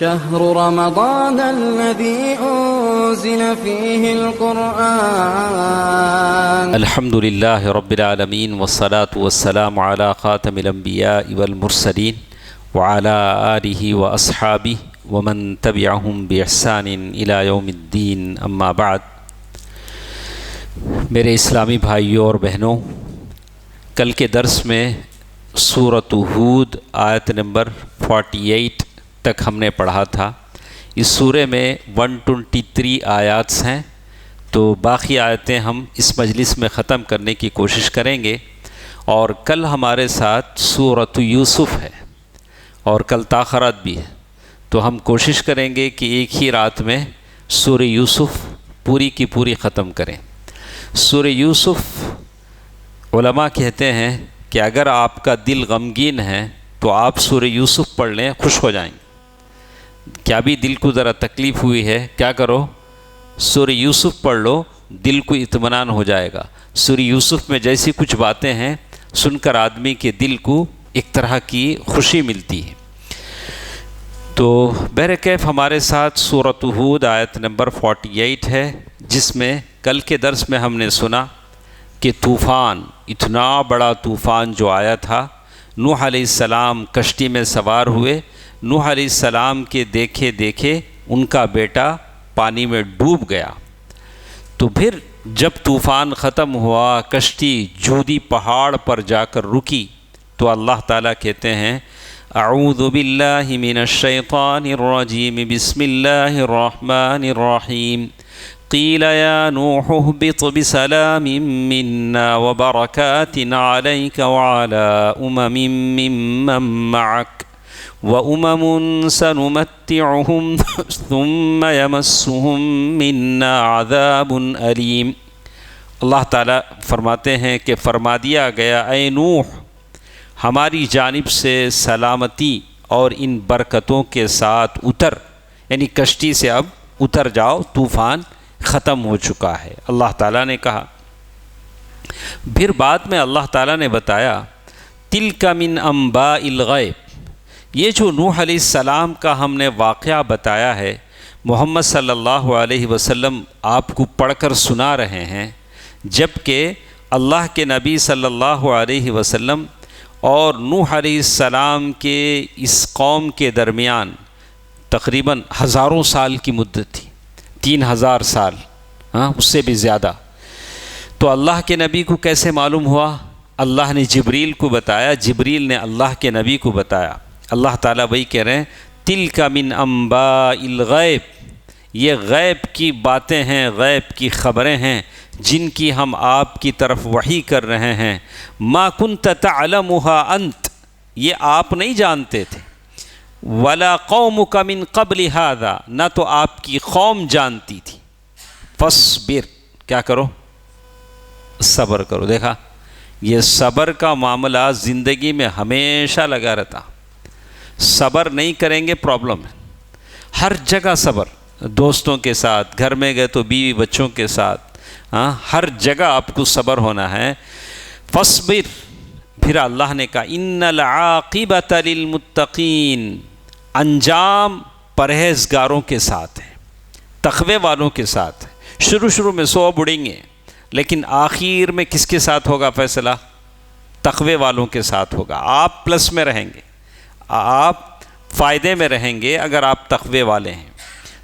شهر رمضان الذي أنزل فيه القرآن. الحمد لله رب العالمين والصلاة والسلام على خاتم الأنبياء والمرسلين وعلى آله وأصحابه ومن تبعهم بإحسان إلى يوم الدين. أما بعد، میرے اسلامی بھائیوں اور بہنوں، کل کے درس میں سورۃ ہود آیت نمبر 48 تک ہم نے پڑھا تھا۔ اس سورے میں 123 آیات ہیں، تو باقی آیتیں ہم اس مجلس میں ختم کرنے کی کوشش کریں گے۔ اور کل ہمارے ساتھ سورۃ یوسف ہے اور کل تاخرات بھی ہے، تو ہم کوشش کریں گے کہ ایک ہی رات میں سورہ یوسف پوری کی پوری ختم کریں۔ سورہ یوسف علماء کہتے ہیں کہ اگر آپ کا دل غمگین ہے تو آپ سورہ یوسف پڑھ لیں، خوش ہو جائیں گے۔ کیا بھی دل کو ذرا تکلیف ہوئی ہے، کیا کرو؟ سورہ یوسف پڑھ لو، دل کو اطمینان ہو جائے گا۔ سورہ یوسف میں جیسی کچھ باتیں ہیں سن کر آدمی کے دل کو ایک طرح کی خوشی ملتی ہے۔ تو بہرکیف ہمارے ساتھ سورۃ ہود آیت نمبر 48 ہے، جس میں کل کے درس میں ہم نے سنا کہ طوفان، اتنا بڑا طوفان جو آیا تھا، نوح علیہ السلام کشتی میں سوار ہوئے، نوح علیہ السلام کے دیکھے دیکھے ان کا بیٹا پانی میں ڈوب گیا۔ تو پھر جب طوفان ختم ہوا، کشتی جودی پہاڑ پر جا کر رکی، تو اللہ تعالیٰ کہتے ہیں اعوذ باللہ من الشیطان الرجیم بسم اللہ الرحمن الرحیم قیل یا نوح اہبط بسلام منا وبرکات علیک وعلی ممن معک وَأُمَمٌ سَنُمَتِّعُهُمْ ثُمَّ يَمَسُّهُمْ مِنَّا عَذَابٌ أَلِيمٌ۔ اللہ تعالیٰ فرماتے ہیں کہ فرما دیا گیا اے نوح، ہماری جانب سے سلامتی اور ان برکتوں کے ساتھ اتر، یعنی کشتی سے اب اتر جاؤ، طوفان ختم ہو چکا ہے، اللہ تعالیٰ نے کہا۔ پھر بعد میں اللہ تعالیٰ نے بتایا تِلْكَ مِنْ أَنْبَاءِ الْغَيْبِ، یہ جو نوح علیہ السلام کا ہم نے واقعہ بتایا ہے، محمد صلی اللہ علیہ وسلم آپ کو پڑھ کر سنا رہے ہیں، جبکہ اللہ کے نبی صلی اللہ علیہ وسلم اور نوح علیہ السلام کے اس قوم کے درمیان تقریباً ہزاروں سال کی مدت تھی، 3000 سال، اس سے بھی زیادہ۔ تو اللہ کے نبی کو کیسے معلوم ہوا؟ اللہ نے جبریل کو بتایا، جبریل نے اللہ کے نبی کو بتایا۔ اللہ تعالیٰ وہی کہہ رہے ہیں تِلْكَ مِنْ أَنْبَاءِ الْغَيْبِ، یہ غیب کی باتیں ہیں، غیب کی خبریں ہیں جن کی ہم آپ کی طرف وحی کر رہے ہیں۔ مَا كُنْتَ تَعْلَمُهَا أَنْتَ، یہ آپ نہیں جانتے تھے، وَلَا قَوْمُكَ مِنْ قَبْلِ هَذَا، نہ تو آپ کی قوم جانتی تھی۔ فَاصْبِرْ، کیا کرو؟ صبر کرو۔ دیکھا، یہ صبر کا معاملہ زندگی میں ہمیشہ لگا رہتا، صبر نہیں کریں گے پرابلم ہے۔ ہر جگہ صبر، دوستوں کے ساتھ، گھر میں گئے تو بیوی بچوں کے ساتھ، ہر جگہ آپ کو صبر ہونا ہے۔ فاصبر، پھر اللہ نے کہا ان العاقبۃ للمتقین، انجام پرہیزگاروں کے ساتھ ہے، تقوی والوں کے ساتھ ہے۔ شروع میں 100 اڑیں گے، لیکن آخر میں کس کے ساتھ ہوگا فیصلہ؟ تقوی والوں کے ساتھ ہوگا۔ آپ پلس میں رہیں گے، آپ فائدے میں رہیں گے اگر آپ تقوی والے ہیں۔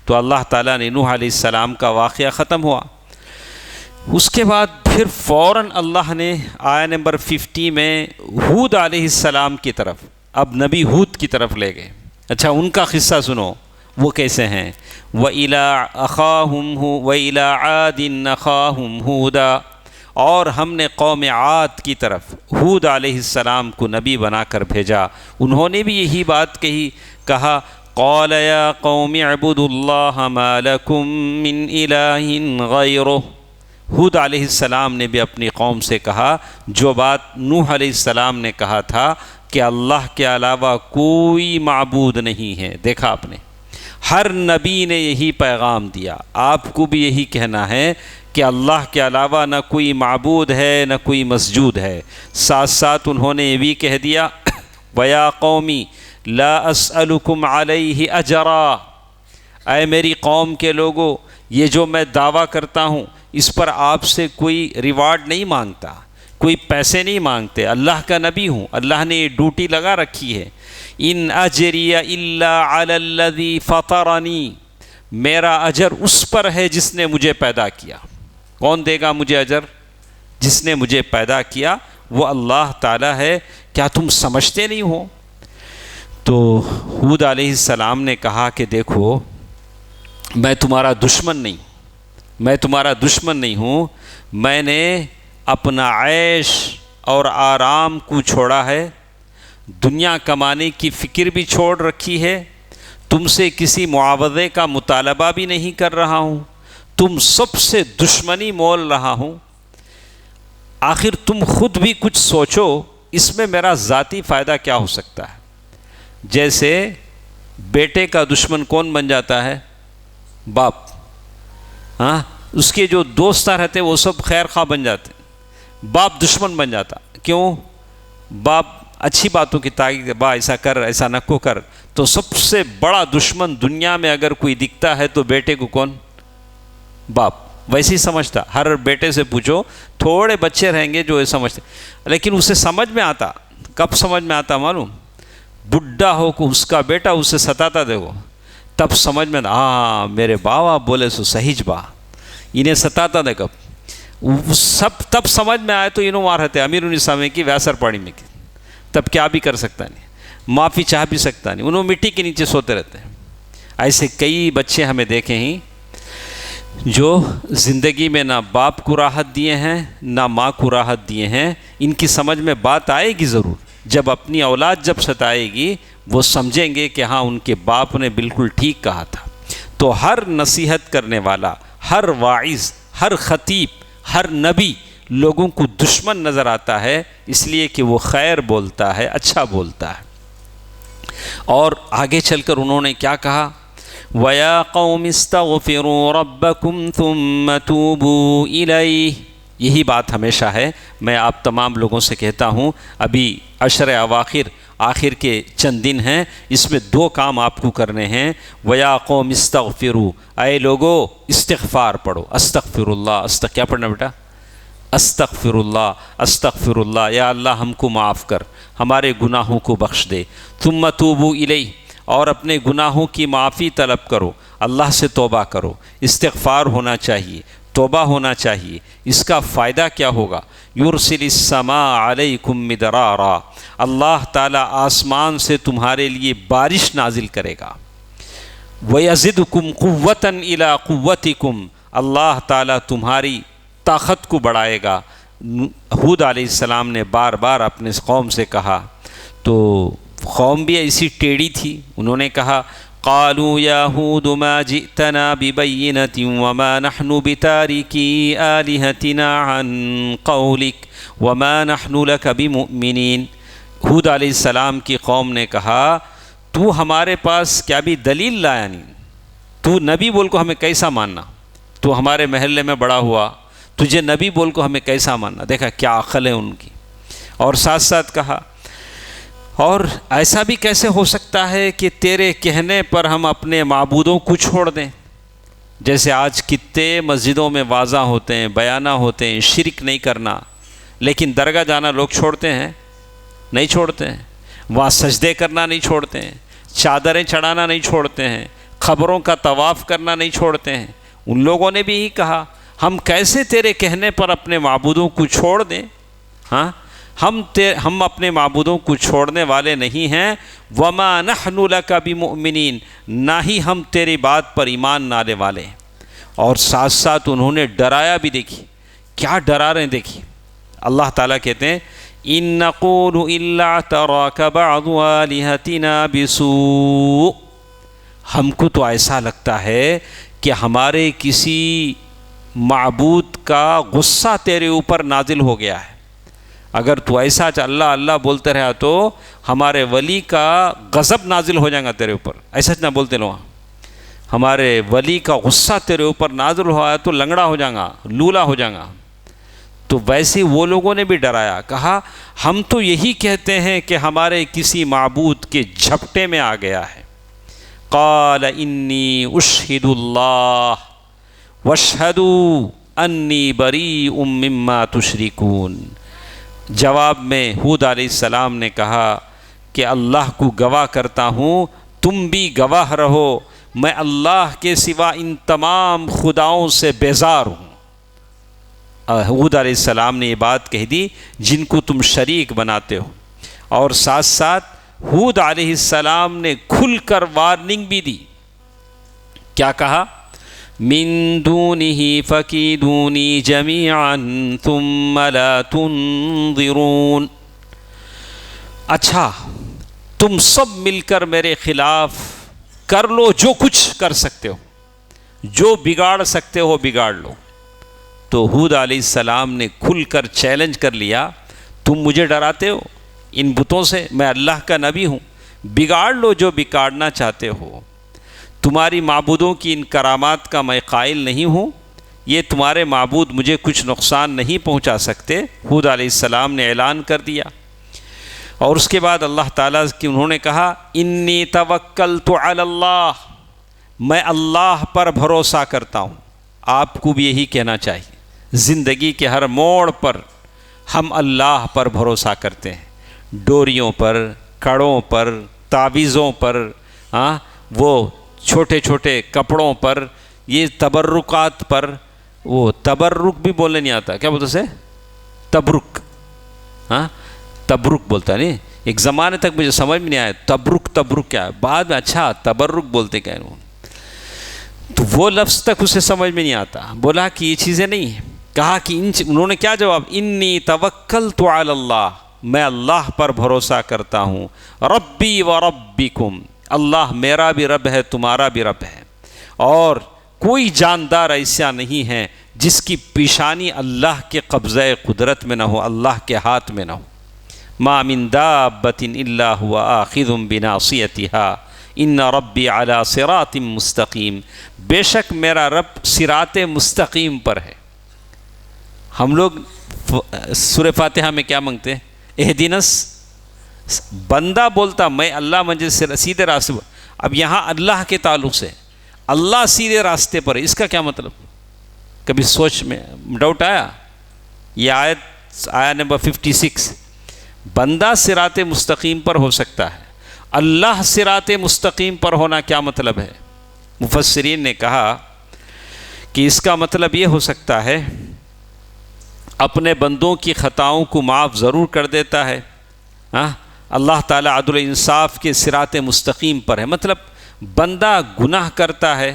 تو اللہ تعالیٰ نے نوح علیہ السلام کا واقعہ ختم ہوا۔ اس کے بعد پھر فوراً اللہ نے آیہ نمبر 50 میں ہود علیہ السلام کی طرف، اب نبی ہود کی طرف لے گئے۔ اچھا، ان کا قصہ سنو، وہ کیسے ہیں۔ وَإِلَىٰ عَادٍ أَخَاهُمْ هُودًا، اور ہم نے قوم عاد کی طرف ہود علیہ السلام کو نبی بنا کر بھیجا، انہوں نے بھی یہی بات کہا قَالَ يَا قَوْمِ اعْبُدُوا اللَّهَ مَا لَكُم مِّنْ إِلَٰهٍ غَيْرُهُ۔ ہود علیہ السلام نے بھی اپنی قوم سے کہا جو بات نوح علیہ السلام نے کہا تھا کہ اللہ کے علاوہ کوئی معبود نہیں ہے۔ دیکھا آپ نے، ہر نبی نے یہی پیغام دیا، آپ کو بھی یہی کہنا ہے کہ اللہ کے علاوہ نہ کوئی معبود ہے نہ کوئی مسجود ہے۔ ساتھ ساتھ انہوں نے یہ بھی کہہ دیا وَيَا قَوْمِ لا اسألکم علیہ اجرا، اے میری قوم کے لوگوں، یہ جو میں دعویٰ کرتا ہوں اس پر آپ سے کوئی ریوارڈ نہیں مانگتا، کوئی پیسے نہیں مانگتے، اللہ کا نبی ہوں، اللہ نے یہ ڈیوٹی لگا رکھی ہے۔ ان اجری الا علی الذی فطرنی، میرا اجر اس پر ہے جس نے مجھے پیدا کیا۔ کون دے گا مجھے اجر؟ جس نے مجھے پیدا کیا وہ اللہ تعالیٰ ہے، کیا تم سمجھتے نہیں ہو؟ تو ہود علیہ السلام نے کہا کہ دیکھو میں تمہارا دشمن نہیں، میں تمہارا دشمن نہیں ہوں، میں نے اپنا عیش اور آرام کو چھوڑا ہے، دنیا کمانے کی فکر بھی چھوڑ رکھی ہے، تم سے کسی معاوضے کا مطالبہ بھی نہیں کر رہا ہوں، تم سب سے دشمنی مول رہا ہوں۔ آخر تم خود بھی کچھ سوچو، اس میں میرا ذاتی فائدہ کیا ہو سکتا ہے؟ جیسے بیٹے کا دشمن کون بن جاتا ہے؟ باپ۔ ہاں، اس کے جو دوست رہتے وہ سب خیر خواہ بن جاتے، باپ دشمن بن جاتا۔ کیوں؟ باپ اچھی باتوں کی تاکید، با ایسا کر، ایسا نہ کو کر، تو سب سے بڑا دشمن دنیا میں اگر کوئی دکھتا ہے تو بیٹے کو کون؟ باپ۔ ویسے ہی سمجھتا، ہر بیٹے سے پوچھو، تھوڑے بچے رہیں گے جو یہ سمجھتے، لیکن اسے سمجھ میں آتا، کب سمجھ میں آتا معلوم؟ بڈھا ہو کو اس کا بیٹا اسے ستاتا دیکھو، تب سمجھ میں، ہاں میرے باپ بولے سو صحیح با، انہیں ستاتا دے کب سب، تب سمجھ میں آئے تو انہوں وہاں رہتے امیر الاسلام کی ویسر پاڑی میں کی، تب کیا بھی کر سکتا نہیں، معافی چاہ بھی سکتا نہیں، انہوں مٹی کے نیچے سوتے رہتے ہیں۔ ایسے کئی بچے ہمیں دیکھے ہیں جو زندگی میں نہ باپ کو راحت دیے ہیں نہ ماں کو راحت دیے ہیں۔ ان کی سمجھ میں بات آئے گی ضرور، جب اپنی اولاد جب ستائے گی وہ سمجھیں گے کہ ہاں ان کے باپ نے بالکل ٹھیک کہا تھا۔ تو ہر نصیحت کرنے والا، ہر واعظ، ہر خطیب، ہر نبی لوگوں کو دشمن نظر آتا ہے، اس لیے کہ وہ خیر بولتا ہے، اچھا بولتا ہے۔ اور آگے چل کر انہوں نے کیا کہا؟ وَيَا قَوْمِ اسْتَغْفِرُوا رَبَّكُمْ ثُمَّ تُوبُوا إِلَيْهِ، یہی بات ہمیشہ ہے، میں آپ تمام لوگوں سے کہتا ہوں، ابھی عشر اواخر، آخر کے چند دن ہیں، اس میں دو کام آپ کو کرنے ہیں۔ وَيَا قَوْمِ اسْتَغْفِرُوا، اے لوگو استغفار پڑھو، استغفر اللہ، کیا پڑھنا بیٹا؟ استغفر اللہ، استغفر اللہ، یا اللہ ہم کو معاف کر، ہمارے گناہوں کو بخش دے۔ ثُمَّ تُوبُوا إِلَيْهِ، اور اپنے گناہوں کی معافی طلب کرو، اللہ سے توبہ کرو، استغفار ہونا چاہیے، توبہ ہونا چاہیے۔ اس کا فائدہ کیا ہوگا؟ یرسل السماء علیکم مدرارا، اللہ تعالیٰ آسمان سے تمہارے لیے بارش نازل کرے گا۔ وَيَزِدْكُمْ قُوَّةً إِلَىٰ قُوَّتِكُمْ، اللہ تعالیٰ تمہاری طاقت کو بڑھائے گا۔ ہود علیہ السلام نے بار بار اپنے قوم سے کہا، تو قوم بھی ایسی ٹیڑھی تھی، انہوں نے کہا قالوا یا ہود ما جئتنا ببینۃ وما نحن بتارکی آلہتنا عن قولک وما نحن لک بمؤمنین۔ ہود علیہ السلام کی قوم نے کہا تو ہمارے پاس کیا بھی دلیل لایا نہیں، تو نبی بول کو ہمیں کیسا ماننا؟ تو ہمارے محلے میں بڑا ہوا، تجھے نبی بول کو ہمیں کیسا ماننا؟ دیکھا کیا عقل ہے ان کی۔ اور ساتھ ساتھ کہا اور ایسا بھی کیسے ہو سکتا ہے کہ تیرے کہنے پر ہم اپنے معبودوں کو چھوڑ دیں؟ جیسے آج کتنے مسجدوں میں واضح ہوتے ہیں، بیانہ ہوتے ہیں شرک نہیں کرنا، لیکن درگاہ جانا لوگ چھوڑتے ہیں؟ نہیں چھوڑتے ہیں۔ وہاں سجدے کرنا نہیں چھوڑتے ہیں، چادریں چڑھانا نہیں چھوڑتے ہیں، قبروں کا طواف کرنا نہیں چھوڑتے ہیں۔ ان لوگوں نے بھی یہی کہا ہم کیسے تیرے کہنے پر اپنے معبودوں کو چھوڑ دیں؟ ہاں، ہم اپنے معبودوں کو چھوڑنے والے نہیں ہیں۔ وما نحن لک بمؤمنین، نہ ہی ہم تیری بات پر ایمان لانے والے ہیں۔ اور ساتھ ساتھ انہوں نے ڈرایا بھی، دیکھی کیا ڈرا رہے ہیں، دیکھی اللہ تعالیٰ کہتے ہیں ان نقول الا تراک بعض آلہتنا بسوء، ہم کو تو ایسا لگتا ہے کہ ہمارے کسی معبود کا غصہ تیرے اوپر نازل ہو گیا ہے۔ اگر تو ایسا اللہ اللہ بولتے رہا تو ہمارے ولی کا غضب نازل ہو جائے گا تیرے اوپر، ایسا نہ بولتے لو، ہمارے ولی کا غصہ تیرے اوپر نازل ہوا ہے تو لنگڑا ہو جائے گا، لولا ہو جائے گا۔ تو ویسے وہ لوگوں نے بھی ڈرایا، کہا ہم تو یہی کہتے ہیں کہ ہمارے کسی معبود کے جھپٹے میں آ گیا ہے۔ قال انی اشہد اللہ واشہدوا انی بریء مما تشرکون۔ جواب میں ہود علیہ السلام نے کہا کہ اللہ کو گواہ کرتا ہوں، تم بھی گواہ رہو، میں اللہ کے سوا ان تمام خداؤں سے بیزار ہوں۔ ہود علیہ السلام نے یہ بات کہہ دی جن کو تم شریک بناتے ہو، اور ساتھ ساتھ ہود علیہ السلام نے کھل کر وارننگ بھی دی۔ کیا کہا؟ من دونہ فکیدونی جمیعا ثم لا تنظرون۔ اچھا تم سب مل کر میرے خلاف کر لو جو کچھ کر سکتے ہو، جو بگاڑ سکتے ہو بگاڑ لو۔ تو ہود علیہ السلام نے کھل کر چیلنج کر لیا، تم مجھے ڈراتے ہو ان بتوں سے، میں اللہ کا نبی ہوں، بگاڑ لو جو بگاڑنا چاہتے ہو۔ تمہاری معبودوں کی ان کرامات کا میں قائل نہیں ہوں، یہ تمہارے معبود مجھے کچھ نقصان نہیں پہنچا سکتے۔ ہود علیہ السلام نے اعلان کر دیا، اور اس کے بعد اللہ تعالیٰ کی انہوں نے کہا انی توکلت علی اللہ، میں اللہ پر بھروسہ کرتا ہوں۔ آپ کو بھی یہی کہنا چاہیے، زندگی کے ہر موڑ پر ہم اللہ پر بھروسہ کرتے ہیں، ڈوریوں پر، کڑوں پر، تعویذوں پر، وہ چھوٹے چھوٹے کپڑوں پر، یہ تبرکات پر۔ وہ تبرک بھی بولنے نہیں آتا، کیا بولتے سے؟ تبرک، تبرک بولتا ہے نہیں، ایک زمانے تک مجھے سمجھ میں نہیں آیا تبرک کیا ہے، بعد میں اچھا تبرک بولتے کیا ہے، تو وہ لفظ تک اسے سمجھ میں نہیں آتا۔ بولا کہ یہ چیزیں نہیں ہیں، کہا کہ انہوں نے کیا جواب؟ انی توکلت علی اللہ، میں اللہ پر بھروسہ کرتا ہوں، ربی و ربکم، اللہ میرا بھی رب ہے تمہارا بھی رب ہے، اور کوئی جاندار ایسا نہیں ہے جس کی پیشانی اللہ کے قبضہ قدرت میں نہ ہو، اللہ کے ہاتھ میں نہ ہو۔ ما من دابۃ الا هو آخذ بناصیتها ان ربی علی صراط مستقیم، بے شک میرا رب صراط مستقیم پر ہے۔ ہم لوگ سورہ فاتحہ میں کیا مانگتے ہیں؟ اہدینس، بندہ بولتا میں اللہ مجھے سیدھے راستے پر، اب یہاں اللہ کے تعلق سے اللہ سیدھے راستے پر ہے، اس کا کیا مطلب؟ کبھی سوچ میں ڈاؤٹ آیا؟ یہ آیت نمبر 56، بندہ صراط مستقیم پر ہو سکتا ہے، اللہ صراط مستقیم پر ہونا کیا مطلب ہے؟ مفسرین نے کہا کہ اس کا مطلب یہ ہو سکتا ہے اپنے بندوں کی خطاؤں کو معاف ضرور کر دیتا ہے، اللہ تعالیٰ عدل و انصاف کے صراط مستقیم پر ہے، مطلب بندہ گناہ کرتا ہے،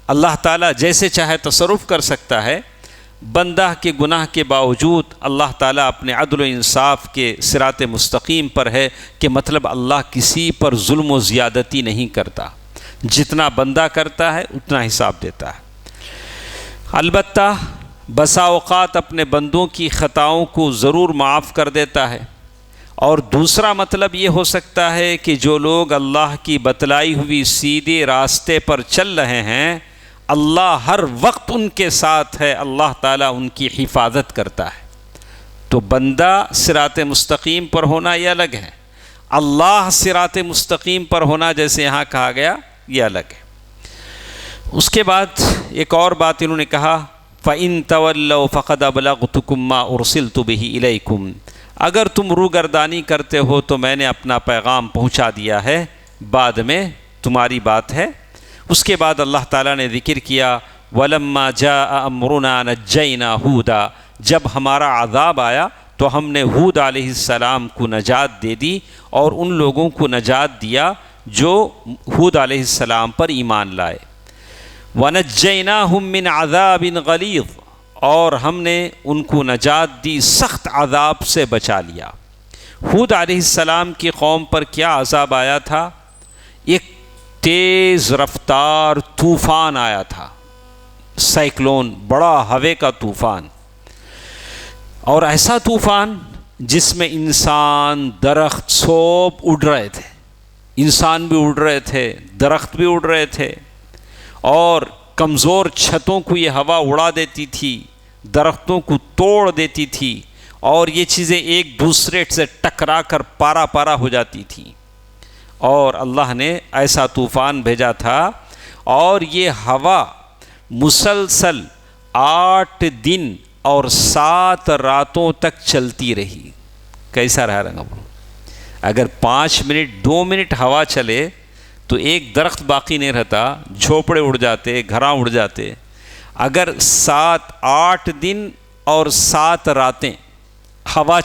اللہ تعالیٰ جیسے چاہے تصرف کر سکتا ہے، بندہ کے گناہ کے باوجود اللہ تعالیٰ اپنے عدل و انصاف کے صراط مستقیم پر ہے، کہ مطلب اللہ کسی پر ظلم و زیادتی نہیں کرتا، جتنا بندہ کرتا ہے اتنا حساب دیتا ہے۔ البتہ بسا اوقات اپنے بندوں کی خطاؤں کو ضرور معاف کر دیتا ہے، اور دوسرا مطلب یہ ہو سکتا ہے کہ جو لوگ اللہ کی بتلائی ہوئی سیدھے راستے پر چل رہے ہیں، اللہ ہر وقت ان کے ساتھ ہے، اللہ تعالیٰ ان کی حفاظت کرتا ہے۔ تو بندہ صراط مستقیم پر ہونا یہ الگ ہے، اللہ صراط مستقیم پر ہونا جیسے یہاں کہا گیا یہ الگ ہے۔ اس کے بعد ایک اور بات انہوں نے کہا فَإِن تَوَلَّوْا فَقَدْ أَبْلَغْتُكُم مَّا أُرْسِلْتُ بِهِ إِلَيْكُمْ، اگر تم روگردانی کرتے ہو تو میں نے اپنا پیغام پہنچا دیا ہے، بعد میں تمہاری بات ہے۔ اس کے بعد اللہ تعالیٰ نے ذکر کیا وَلَمَّا جَاءَ أَمْرُنَا نَجَّيْنَا هُودًا، جب ہمارا عذاب آیا تو ہم نے ہود علیہ السلام کو نجات دے دی، اور ان لوگوں کو نجات دیا جو ہود علیہ السلام پر ایمان لائے۔ وَنَجَّيْنَاهُم مِّنْ عَذَابٍ غَلِيظٍ، اور ہم نے ان کو نجات دی، سخت عذاب سے بچا لیا۔ ہود علیہ السلام کی قوم پر کیا عذاب آیا تھا؟ ایک تیز رفتار طوفان آیا تھا، سائیکلون، بڑا ہوے کا طوفان، اور ایسا طوفان جس میں انسان، درخت سب اڑ رہے تھے، انسان بھی اڑ رہے تھے، درخت بھی اڑ رہے تھے، اور کمزور چھتوں کو یہ ہوا اڑا دیتی تھی، درختوں کو توڑ دیتی تھی اور یہ چیزیں ایک دوسرے سے ٹکرا کر پارا پارا ہو جاتی تھیں، اور اللہ نے ایسا طوفان بھیجا تھا اور یہ ہوا مسلسل 8 دن اور 7 راتوں تک چلتی رہی۔ کیسا رہا رنگا؟ اگر 5 منٹ 2 منٹ ہوا چلے تو ایک درخت باقی نہیں رہتا، جھوپڑے اڑ جاتے، گھراں اڑ جاتے۔ اگر 8 دن اور 7 راتیں ہوا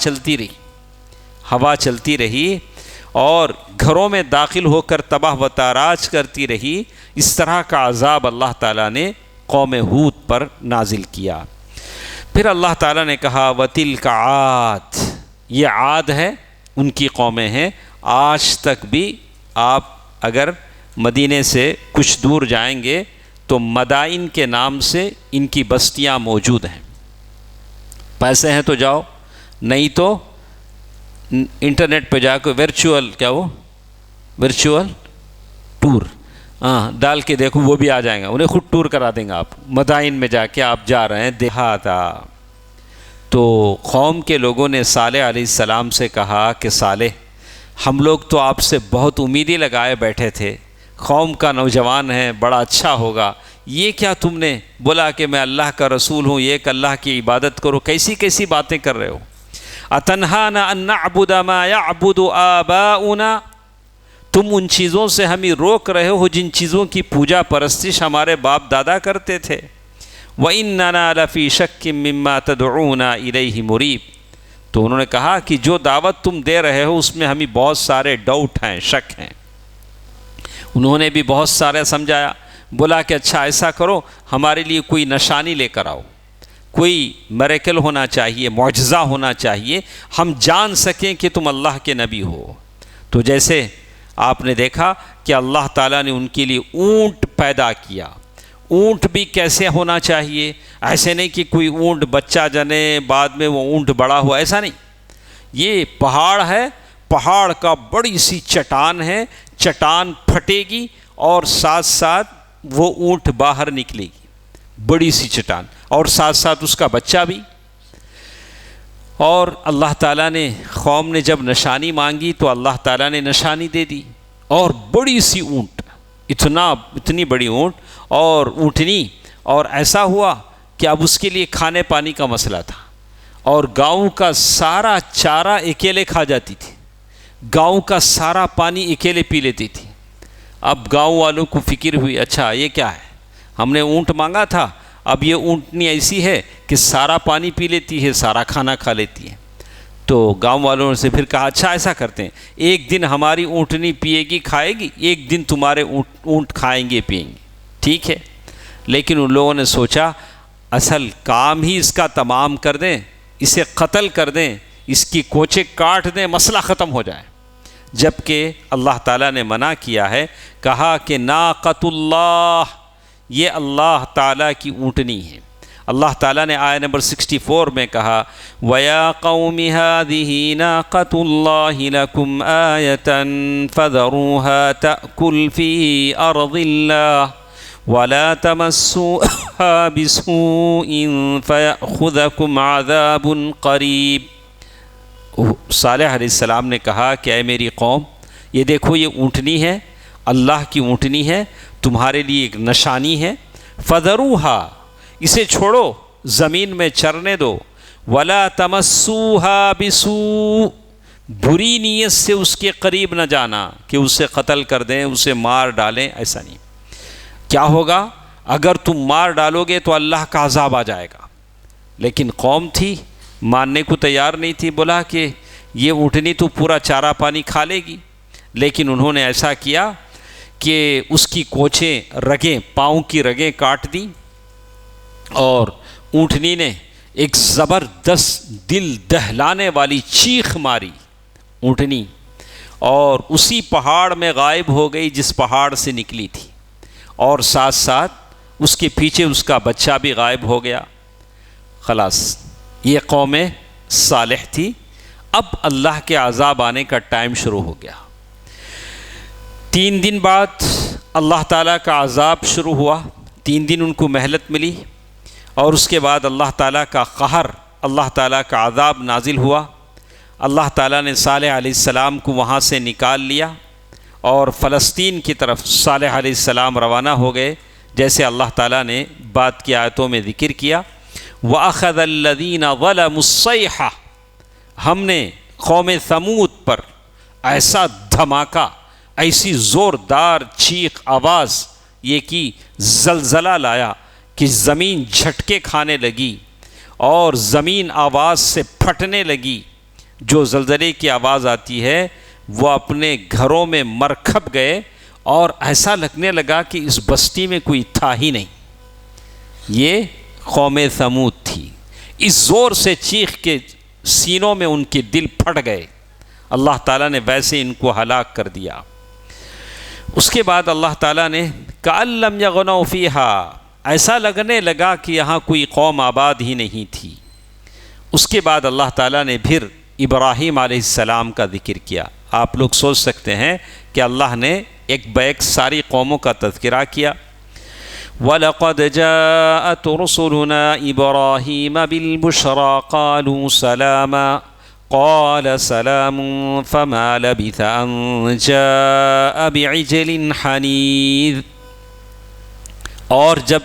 چلتی رہی اور گھروں میں داخل ہو کر تباہ و تاراج کرتی رہی، اس طرح کا عذاب اللہ تعالیٰ نے قوم ہود پر نازل کیا۔ پھر اللہ تعالیٰ نے کہا وَتِلْكَ عَادٌ، یہ عاد ہے، ان کی قومیں ہیں۔ آج تک بھی آپ اگر مدینے سے کچھ دور جائیں گے تو مدائن کے نام سے ان کی بستیاں موجود ہیں۔ پیسے ہیں تو جاؤ، نہیں تو انٹرنیٹ پہ جا کے ورچوئل ٹور ڈال کے دیکھو، وہ بھی آ جائیں گا، انہیں خود ٹور کرا دیں گا۔ آپ مدائن میں جا کے آپ جا رہے ہیں دیہات۔ تو قوم کے لوگوں نے صالح علیہ السلام سے کہا کہ صالح، ہم لوگ تو آپ سے بہت امیدیں لگائے بیٹھے تھے، قوم کا نوجوان ہے، بڑا اچھا ہوگا، یہ کیا تم نے بولا کہ میں اللہ کا رسول ہوں، ایک اللہ کی عبادت کرو؟ کیسی کیسی باتیں کر رہے ہو؟ اتنہانا ان نعبد ما یعبد آباؤنا، تم ان چیزوں سے ہمیں روک رہے ہو جن چیزوں کی پوجا پرستش ہمارے باپ دادا کرتے تھے۔ وَإِنَّنَا لَفِي شَكٍّ مِّمَّا تَدْعُونَا إِلَيْهِ مُرِيبٍ، تو انہوں نے کہا کہ جو دعوت تم دے رہے ہو اس میں ہمیں بہت سارے ڈاؤٹ ہیں، شک ہیں۔ انہوں نے بھی بہت سارے سمجھایا، بولا کہ اچھا ایسا کرو، ہمارے لیے کوئی نشانی لے کر آؤ، کوئی میریکل ہونا چاہیے، معجزہ ہونا چاہیے، ہم جان سکیں کہ تم اللہ کے نبی ہو۔ تو جیسے آپ نے دیکھا کہ اللہ تعالیٰ نے ان کے لیے اونٹ پیدا کیا۔ اونٹ بھی کیسے ہونا چاہیے؟ ایسے نہیں کہ کوئی اونٹ بچہ جنے بعد میں وہ اونٹ بڑا ہوا، ایسا نہیں۔ یہ پہاڑ ہے، پہاڑ کا بڑی سی چٹان ہے، چٹان پھٹے گی اور ساتھ ساتھ وہ اونٹ باہر نکلے گی، بڑی سی چٹان، اور ساتھ ساتھ اس کا بچہ بھی۔ اور اللہ تعالیٰ نے، قوم نے جب نشانی مانگی تو اللہ تعالیٰ نے نشانی دے دی، اور بڑی سی اونٹ، اتنی بڑی اونٹ اور اونٹنی، اور ایسا ہوا کہ اب اس کے لیے کھانے پانی کا مسئلہ تھا، اور گاؤں کا سارا چارہ اکیلے کھا جاتی تھی، گاؤں کا سارا پانی اکیلے پی لیتی تھی۔ اب گاؤں والوں کو فکر ہوئی، اچھا یہ کیا ہے، ہم نے اونٹ مانگا تھا، اب یہ اونٹنی ایسی ہے کہ سارا پانی پی لیتی ہے، سارا کھانا کھا لیتی ہے۔ تو گاؤں والوں سے پھر کہا اچھا ایسا کرتے ہیں، ایک دن ہماری اونٹنی پیے گی کھائے گی، ایک دن تمہارے اونٹ کھائیں گے پیئیں گے، ٹھیک ہے۔ لیکن ان لوگوں نے سوچا اصل کام ہی اس کا تمام کر دیں، اسے قتل کر دیں، اس کی کوچے کاٹ دیں، مسئلہ ختم ہو جائے۔ جبکہ اللہ تعالیٰ نے منع کیا ہے، کہا کہ ناقۃ اللہ، یہ اللہ تعالیٰ کی اونٹنی ہے۔ اللہ تعالیٰ نے آیت نمبر 64 میں کہا وَيَا قَوْمِ هَذِهِ نَاقَةُ اللَّهِ لَكُمْ آيَةً فَذَرُوهَا تَأْكُلْ فِي أَرْضِ اللَّهِ وَلَا تَمَسُّوهَا بِسُوءٍ فَيَأْخُذَكُمْ عَذَابٌ قَرِيبٌ۔ صالح علیہ السلام نے کہا کہ اے میری قوم، یہ دیکھو یہ اونٹنی ہے، اللہ کی اونٹنی ہے، تمہارے لیے ایک نشانی ہے، فَذَرُوهَا، اسے چھوڑو، زمین میں چرنے دو، وَلَا تَمَسُّوهَا بِسُوءٍ، بری نیت سے اس کے قریب نہ جانا کہ اسے قتل کر دیں، اسے مار ڈالیں، ایسا نہیں۔ کیا ہوگا اگر تم مار ڈالو گے تو اللہ کا عذاب آ جائے گا۔ لیکن قوم تھی، ماننے کو تیار نہیں تھی، بولا کہ یہ اونٹنی تو پورا چارہ پانی کھا لے گی۔ لیکن انہوں نے ایسا کیا کہ اس کی کوچیں، رگیں، پاؤں کی رگیں کاٹ دیں، اور اونٹنی نے ایک زبردست دل دہلانے والی چیخ ماری اونٹنی، اور اسی پہاڑ میں غائب ہو گئی جس پہاڑ سے نکلی تھی، اور ساتھ ساتھ اس کے پیچھے اس کا بچہ بھی غائب ہو گیا۔ خلاص یہ قوم صالح تھی۔ اب اللہ کے عذاب آنے کا ٹائم شروع ہو گیا۔ 3 دن بعد اللہ تعالیٰ کا عذاب شروع ہوا، 3 دن ان کو مہلت ملی، اور اس کے بعد اللہ تعالیٰ کا قہر، اللہ تعالیٰ کا عذاب نازل ہوا۔ اللہ تعالیٰ نے صالح علیہ السلام کو وہاں سے نکال لیا اور فلسطین کی طرف صالح علیہ السلام روانہ ہو گئے، جیسے اللہ تعالیٰ نے بعد کی آیتوں میں ذکر کیا۔ وَأَخَذَ الَّذِينَ ظَلَمُوا الصَّيْحَةَ، ہم نے قوم ثمود پر ایسا دھماکہ، ایسی زوردار چیخ آواز یہ کی، زلزلہ لایا کہ زمین جھٹکے کھانے لگی اور زمین آواز سے پھٹنے لگی۔ جو زلزلے کی آواز آتی ہے وہ اپنے گھروں میں مرکھب گئے اور ایسا لگنے لگا کہ اس بستی میں کوئی تھا ہی نہیں۔ یہ قوم ثمود تھی، اس زور سے چیخ کے سینوں میں ان کے دل پھٹ گئے۔ اللہ تعالیٰ نے ویسے ان کو ہلاک کر دیا۔ اس کے بعد اللہ تعالیٰ نے کأن لم یغنوا فیہا، ایسا لگنے لگا کہ یہاں کوئی قوم آباد ہی نہیں تھی۔ اس کے بعد اللہ تعالیٰ نے پھر ابراہیم علیہ السلام کا ذکر کیا۔ آپ لوگ سوچ سکتے ہیں کہ اللہ نے ایک بیک ساری قوموں کا تذکرہ کیا۔ وَلَقَدْ جَاءَتْ رُسُلُنَا إِبْرَاهِيمَ بِالْبُشْرَى قَالُوا سَلَامًا قَالَ سَلَامٌ فَمَا لَبِثَ أَن جَاءَ بِعِجْلٍ حَنِيذٍ۔ اور جب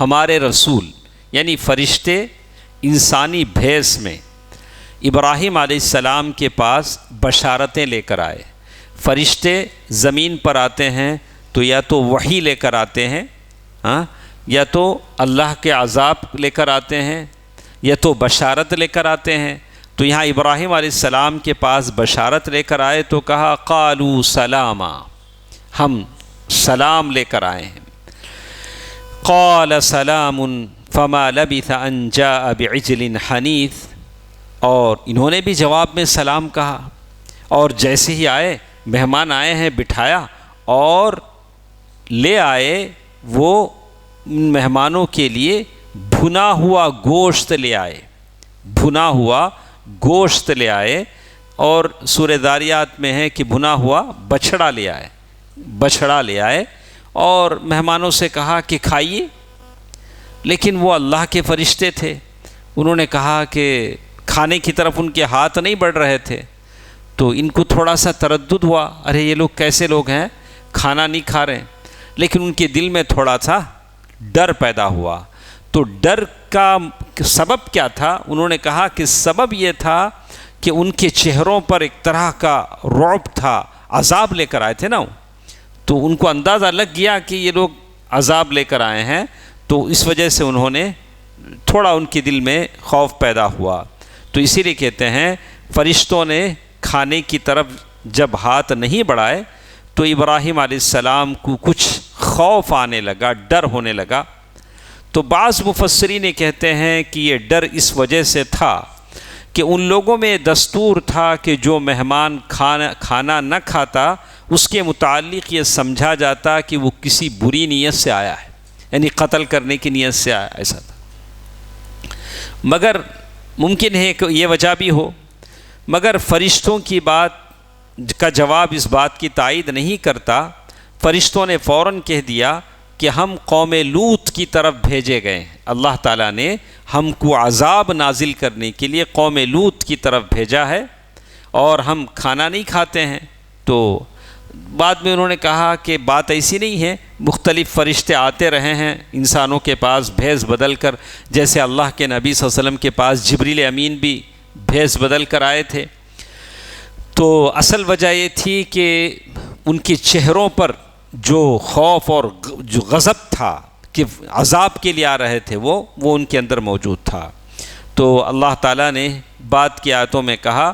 ہمارے رسول یعنی فرشتے انسانی بھیس میں ابراہیم علیہ السلام کے پاس بشارتیں لے کر آئے۔ فرشتے زمین پر آتے ہیں تو یا تو وحی لے کر آتے ہیں، یا تو اللہ کے عذاب لے کر آتے ہیں، یا تو بشارت لے کر آتے ہیں۔ تو یہاں ابراہیم علیہ السلام کے پاس بشارت لے کر آئے تو کہا قالوا سلاما، ہم سلام لے کر آئے ہیں۔ قال سلام فما لبث ان جاء بعجل حنیذ، اور انہوں نے بھی جواب میں سلام کہا، اور جیسے ہی آئے، مہمان آئے ہیں بٹھایا اور لے آئے وہ مہمانوں کے لیے بھنا ہوا گوشت لے آئے، بھنا ہوا گوشت لے آئے، اور سورہ ذاریات میں ہے کہ بھنا ہوا بچھڑا لے آئے، بچھڑا لے آئے اور مہمانوں سے کہا کہ کھائیے۔ لیکن وہ اللہ کے فرشتے تھے، انہوں نے کہا کہ کھانے کی طرف ان کے ہاتھ نہیں بڑھ رہے تھے، تو ان کو تھوڑا سا تردد ہوا، ارے یہ لوگ کیسے لوگ ہیں کھانا نہیں کھا رہے ہیں۔ لیکن ان کے دل میں تھوڑا سا ڈر پیدا ہوا۔ تو ڈر کا سبب کیا تھا؟ انہوں نے کہا کہ سبب یہ تھا کہ ان کے چہروں پر ایک طرح کا رعب تھا، عذاب لے کر آئے تھے نا، تو ان کو اندازہ لگ گیا کہ یہ لوگ عذاب لے کر آئے ہیں، تو اس وجہ سے انہوں نے تھوڑا ان کے دل میں خوف پیدا ہوا۔ تو اسی لیے کہتے ہیں فرشتوں نے کھانے کی طرف جب ہاتھ نہیں بڑھائے تو ابراہیم علیہ السلام کو کچھ خوف آنے لگا، ڈر ہونے لگا۔ تو بعض مفسرین کہتے ہیں کہ یہ ڈر اس وجہ سے تھا کہ ان لوگوں میں دستور تھا کہ جو مہمان کھانا نہ کھاتا اس کے متعلق یہ سمجھا جاتا کہ وہ کسی بری نیت سے آیا ہے، یعنی قتل کرنے کی نیت سے آیا، ایسا تھا۔ مگر ممکن ہے کہ یہ وجہ بھی ہو، مگر فرشتوں کی بات کا جواب اس بات کی تائید نہیں کرتا۔ فرشتوں نے فوراً کہہ دیا کہ ہم قوم لوط کی طرف بھیجے گئے ہیں، اللہ تعالیٰ نے ہم کو عذاب نازل کرنے کے لیے قوم لوط کی طرف بھیجا ہے اور ہم کھانا نہیں کھاتے ہیں۔ تو بعد میں انہوں نے کہا کہ بات ایسی نہیں ہے، مختلف فرشتے آتے رہے ہیں انسانوں کے پاس بھیس بدل کر، جیسے اللہ کے نبی صلی اللہ علیہ وسلم کے پاس جبریل امین بھی بھیس بدل کر آئے تھے۔ تو اصل وجہ یہ تھی کہ ان کے چہروں پر جو خوف اور جو غضب تھا کہ عذاب کے لیے آ رہے تھے وہ ان کے اندر موجود تھا۔ تو اللہ تعالیٰ نے بعد کی آیتوں میں کہا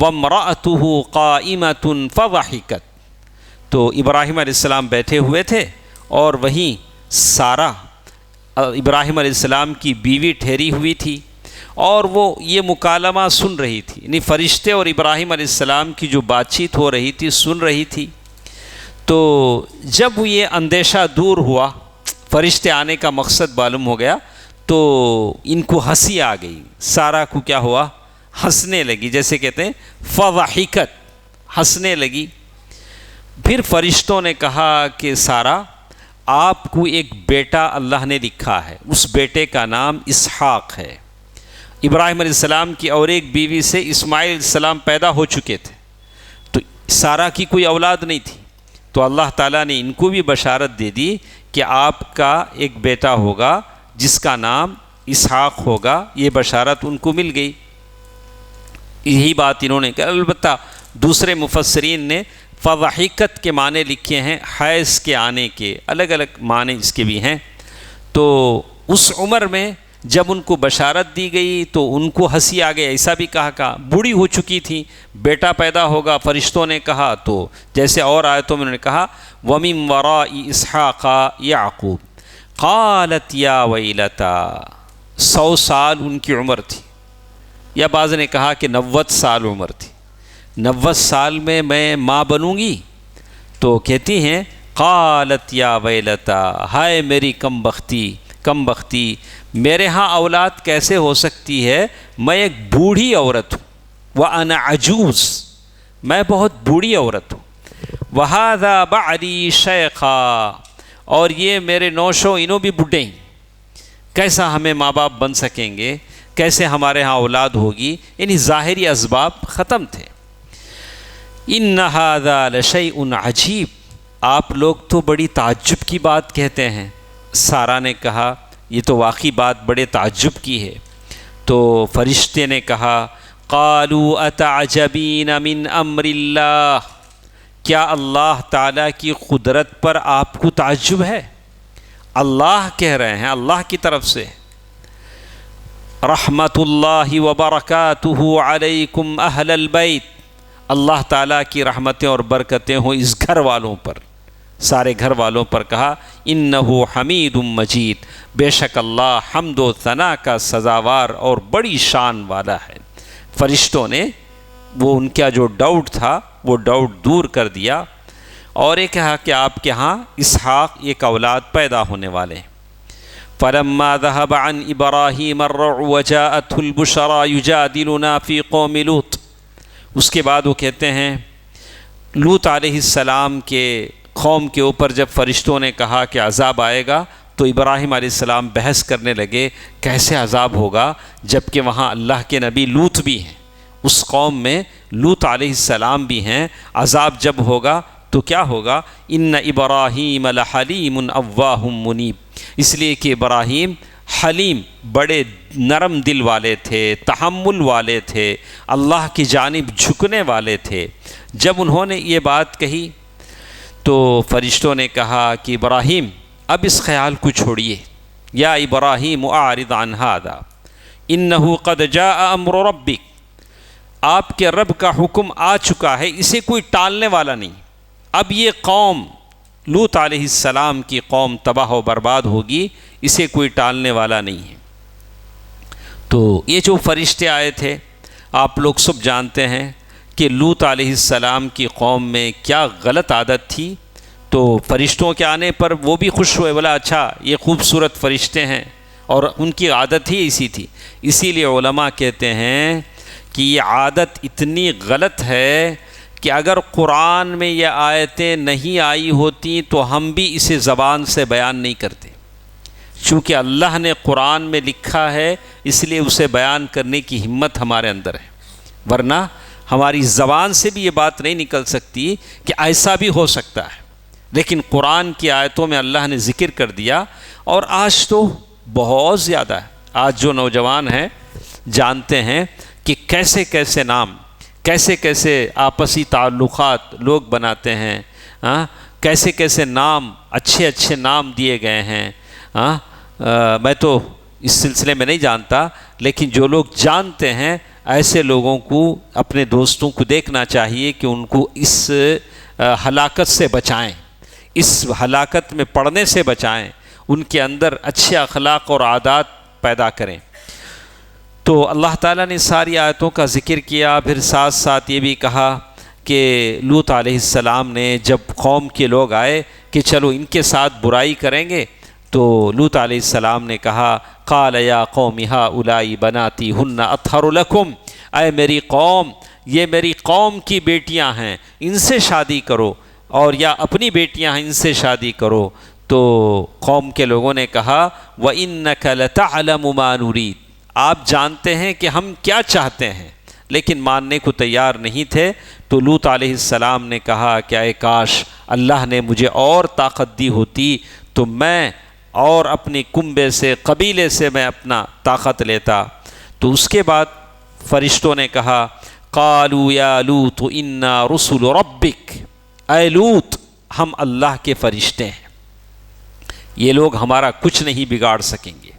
وَامْرَأَتُهُ قَائِمَةٌ فَضَحِكَتْ، تو ابراہیم علیہ السلام بیٹھے ہوئے تھے اور وہیں سارہ ابراہیم علیہ السلام کی بیوی ٹھہری ہوئی تھی اور وہ یہ مکالمہ سن رہی تھی، یعنی فرشتے اور ابراہیم علیہ السلام کی جو بات چیت ہو رہی تھی سن رہی تھی۔ تو جب یہ اندیشہ دور ہوا، فرشتے آنے کا مقصد معلوم ہو گیا، تو ان کو ہنسی آ گئی، سارہ کو کیا ہوا، ہنسنے لگی، جیسے کہتے ہیں فضحکت، ہنسنے لگی۔ پھر فرشتوں نے کہا کہ سارہ آپ کو ایک بیٹا اللہ نے لکھا ہے، اس بیٹے کا نام اسحاق ہے۔ ابراہیم علیہ السلام کی اور ایک بیوی سے اسماعیل علیہ السلام پیدا ہو چکے تھے، تو سارہ کی کوئی اولاد نہیں تھی، تو اللہ تعالیٰ نے ان کو بھی بشارت دے دی کہ آپ کا ایک بیٹا ہوگا جس کا نام اسحاق ہوگا۔ یہ بشارت ان کو مل گئی، یہی بات انہوں نے کہا۔ البتہ دوسرے مفسرین نے فضحکت کے معنی لکھے ہیں، حیض کے آنے کے، الگ الگ معنی اس کے بھی ہیں۔ تو اس عمر میں جب ان کو بشارت دی گئی تو ان کو ہنسی آ گئی، ایسا بھی کہا بوڑھی ہو چکی تھی، بیٹا پیدا ہوگا، فرشتوں نے کہا، تو جیسے اور آیتوں میں انہوں نے کہا وَمِن وَرَاءِ إِسْحَاقَ يَعْقُوبَ قَالَتْ يَا وَيْلَتَا، 100 سال ان کی عمر تھی، یا بعض نے کہا کہ 90 سال عمر تھی، 90 سال میں ماں بنوں گی؟ تو کہتی ہیں قالت یا ویلتا، ہائے میری کم بختی، میرے ہاں اولاد کیسے ہو سکتی ہے؟ میں ایک بوڑھی عورت ہوں، وَأَنَا عَجُوز، میں بہت بوڑھی عورت ہوں، وَهَذَا بَعْلِي شَيْخًا، اور یہ میرے نوشو انہوں بھی بڈھے ہیں، کیسا ہمیں ماں باپ بن سکیں گے، کیسے ہمارے ہاں اولاد ہوگی؟ یعنی ظاہری اسباب ختم تھے۔ إِنَّ هَذَا لَشَيْءٌ عَجِيبٌ، آپ لوگ تو بڑی تعجب کی بات کہتے ہیں۔ سارہ نے کہا یہ تو واقعی بات بڑے تعجب کی ہے۔ تو فرشتے نے کہا قالوا اتعجبین من امر اللہ، کیا اللہ تعالیٰ کی قدرت پر آپ کو تعجب ہے؟ اللہ کہہ رہے ہیں، اللہ کی طرف سے، رحمت اللہ وبرکاتہ علیکم اہل البیت، اللہ تعالیٰ کی رحمتیں اور برکتیں ہوں اس گھر والوں پر، سارے گھر والوں پر۔ کہا انہ حمید مجید، بے شک اللہ حمد و ثنا کا سزاوار اور بڑی شان والا ہے۔ فرشتوں نے وہ ان کا جو ڈاؤٹ تھا وہ ڈاؤٹ دور کر دیا، اور یہ کہا کہ آپ کے ہاں اسحاق ایک اولاد پیدا ہونے والے ہیں۔ فلما ذهب عن ابراہیم الرع وجاءته البشرى یجادلنا فی قوم لوط، اس کے بعد وہ کہتے ہیں لوط علیہ السلام کے قوم کے اوپر جب فرشتوں نے کہا کہ عذاب آئے گا، تو ابراہیم علیہ السلام بحث کرنے لگے کیسے عذاب ہوگا، جبکہ وہاں اللہ کے نبی لوط بھی ہیں، اس قوم میں لوط علیہ السلام بھی ہیں، عذاب جب ہوگا تو کیا ہوگا؟ ان ابراہیم لحلیم اواہ منیب، اس لیے کہ ابراہیم حلیم، بڑے نرم دل والے تھے، تحمل والے تھے، اللہ کی جانب جھکنے والے تھے۔ جب انہوں نے یہ بات کہی تو فرشتوں نے کہا کہ ابراہیم اب اس خیال کو چھوڑیے، یا ابراہیم اعرض عن ھذا انہ قد جاء امر ربک، آپ کے رب کا حکم آ چکا ہے، اسے کوئی ٹالنے والا نہیں، اب یہ قوم لوط علیہ السلام کی قوم تباہ و برباد ہوگی، اسے کوئی ٹالنے والا نہیں ہے۔ تو یہ جو فرشتے آئے تھے آپ لوگ سب جانتے ہیں کہ لوط علیہ السلام کی قوم میں کیا غلط عادت تھی، تو فرشتوں کے آنے پر وہ بھی خوش ہوئے، بولا اچھا یہ خوبصورت فرشتے ہیں، اور ان کی عادت ہی ایسی تھی۔ اسی لیے علماء کہتے ہیں کہ یہ عادت اتنی غلط ہے کہ اگر قرآن میں یہ آیتیں نہیں آئی ہوتی تو ہم بھی اسے زبان سے بیان نہیں کرتے، چونکہ اللہ نے قرآن میں لکھا ہے، اس لیے اسے بیان کرنے کی ہمت ہمارے اندر ہے، ورنہ ہماری زبان سے بھی یہ بات نہیں نکل سکتی کہ ایسا بھی ہو سکتا ہے۔ لیکن قرآن کی آیتوں میں اللہ نے ذکر کر دیا، اور آج تو بہت زیادہ ہے، آج جو نوجوان ہیں جانتے ہیں کہ کیسے کیسے نام، کیسے کیسے آپسی تعلقات لوگ بناتے ہیں، کیسے کیسے نام، اچھے اچھے نام دیے گئے ہیں۔ میں تو اس سلسلے میں نہیں جانتا، لیکن جو لوگ جانتے ہیں ایسے لوگوں کو، اپنے دوستوں کو دیکھنا چاہیے کہ ان کو اس ہلاکت سے بچائیں، اس ہلاکت میں پڑنے سے بچائیں، ان کے اندر اچھے اخلاق اور عادات پیدا کریں۔ تو اللہ تعالیٰ نے ساری آیتوں کا ذکر کیا، پھر ساتھ ساتھ یہ بھی کہا کہ لوط علیہ السلام نے جب قوم کے لوگ آئے کہ چلو ان کے ساتھ برائی کریں گے، تو لوط علیہ السلام نے کہا قال یا قوم ہؤلاء بناتی ہن اطہر لکم، اے میری قوم، یہ میری قوم کی بیٹیاں ہیں، ان سے شادی کرو، اور یا اپنی بیٹیاں ہیں ان سے شادی کرو۔ تو قوم کے لوگوں نے کہا وَإِنَّكَ لَتَعْلَمُ مَا نُرِيدُ، آپ جانتے ہیں کہ ہم کیا چاہتے ہیں، لیکن ماننے کو تیار نہیں تھے۔ تو لوط علیہ السلام نے کہا کہ اے کاش اللہ نے مجھے اور طاقت دی ہوتی تو میں اور اپنی کنبے سے، قبیلے سے میں اپنا طاقت لیتا۔ تو اس کے بعد فرشتوں نے کہا قالوا یا لوط انا رسل ربک، اے لوط ہم اللہ کے فرشتے ہیں، یہ لوگ ہمارا کچھ نہیں بگاڑ سکیں گے،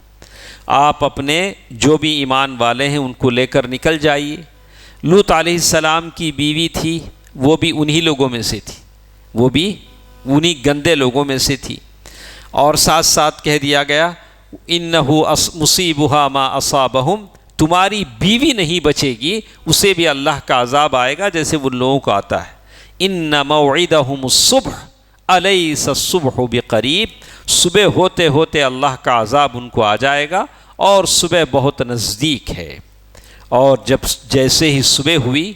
آپ اپنے جو بھی ایمان والے ہیں ان کو لے کر نکل جائیے۔ لوط علیہ السلام کی بیوی تھی، وہ بھی انہی لوگوں میں سے تھی، وہ بھی انہی گندے لوگوں میں سے تھی، اور ساتھ ساتھ کہہ دیا گیا انہو مصیبہا ما اصابہم، تمہاری بیوی نہیں بچے گی، اسے بھی اللہ کا عذاب آئے گا جیسے وہ لوگوں کو آتا ہے۔ ان موعدہم الصبح الیس الصبح بقریب، صبح ہوتے ہوتے اللہ کا عذاب ان کو آ جائے گا اور صبح بہت نزدیک ہے۔ اور جب جیسے ہی صبح ہوئی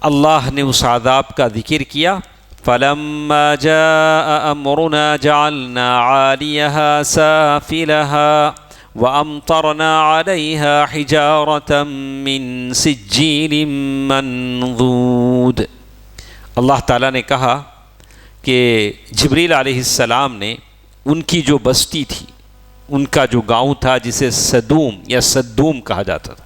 اللہ نے اس عذاب کا ذکر کیا، فَلَمَّا جَاءَ أَمْرُنَا جَعَلْنَا عَالِيَهَا سَافِلَهَا وَأَمْطَرْنَا عَلَيْهَا حِجَارَةً مِّن سِجِّيلٍ مَّنضُودٍ۔ اللہ تعالیٰ نے کہا کہ جبریل علیہ السلام نے ان کی جو بستی تھی، ان کا جو گاؤں تھا جسے سدوم یا سدوم کہا جاتا تھا،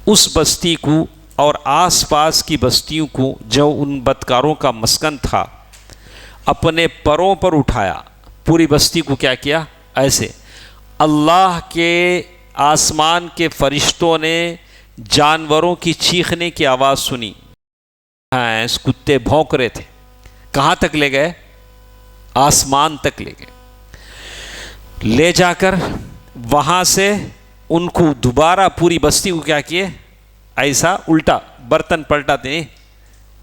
اس بستی کو اور آس پاس کی بستیوں کو جو ان بدکاروں کا مسکن تھا اپنے پروں پر اٹھایا، پوری بستی کو کیا کیا، ایسے اللہ کے آسمان کے فرشتوں نے جانوروں کی چیخنے کی آواز سنی، اس کتے بھونک رہے تھے، کہاں تک لے گئے، آسمان تک لے گئے، لے جا کر وہاں سے ان کو دوبارہ پوری بستی کو کیا کیے، ایسا الٹا برتن پلٹاتے ہیں،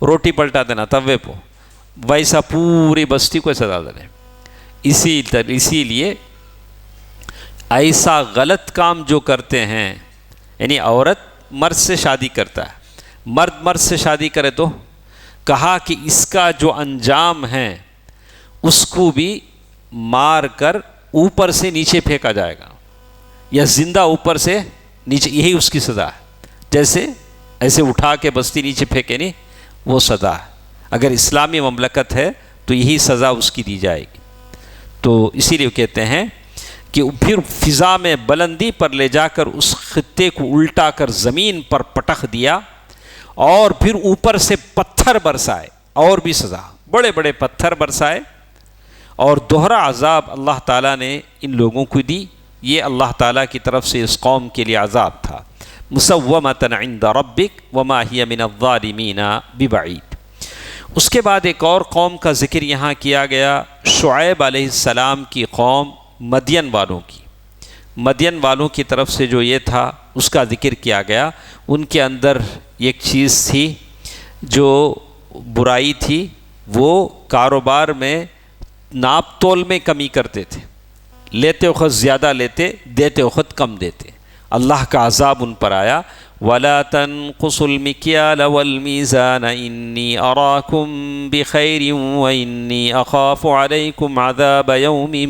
روٹی پلٹاتے نا توے پہ، ویسا پوری بستی کو ایسا ڈال دیں۔ اسی لیے ایسا غلط کام جو کرتے ہیں، یعنی عورت مرد سے شادی کرتا ہے، مرد سے شادی کرے تو کہا کہ اس کا جو انجام ہے اس کو بھی مار کر اوپر سے نیچے پھینکا جائے گا، یا زندہ اوپر سے نیچے، یہی اس کی سزا ہے۔ جیسے ایسے اٹھا کے بستی نیچے پھینکے نہیں، وہ سزا ہے۔ اگر اسلامی مملکت ہے تو یہی سزا اس کی دی جائے گی۔ تو اسی لیے کہتے ہیں کہ پھر فضا میں بلندی پر لے جا کر اس خطے کو الٹا کر زمین پر پٹخ دیا، اور پھر اوپر سے پتھر برسائے، اور بھی سزا، بڑے بڑے پتھر برسائے، اور دوہرا عذاب اللہ تعالیٰ نے ان لوگوں کو دی۔ یہ اللہ تعالیٰ کی طرف سے اس قوم کے لیے عذاب تھا۔ مسومۃ عند ربک وما ہی من الظالمین ببعید۔ اس کے بعد ایک اور قوم کا ذکر یہاں کیا گیا، شعیب علیہ السلام کی قوم، مدین والوں کی۔ مدین والوں کی طرف سے جو یہ تھا اس کا ذکر کیا گیا۔ ان کے اندر ایک چیز تھی جو برائی تھی، وہ کاروبار میں ناپ تول میں کمی کرتے تھے، لیتے وقت زیادہ لیتے، دیتے وقت کم دیتے۔ اللہ کا عذاب ان پر آیا، وَلَا تَنْقُصُوا الْمِكْيَالَ وَالْمِيزَانَ إِنِّي أَرَاكُمْ بِخَيْرٍ وَإِنِّي أَخَافُ عَلَيْكُمْ عَذَابَ يَوْمٍ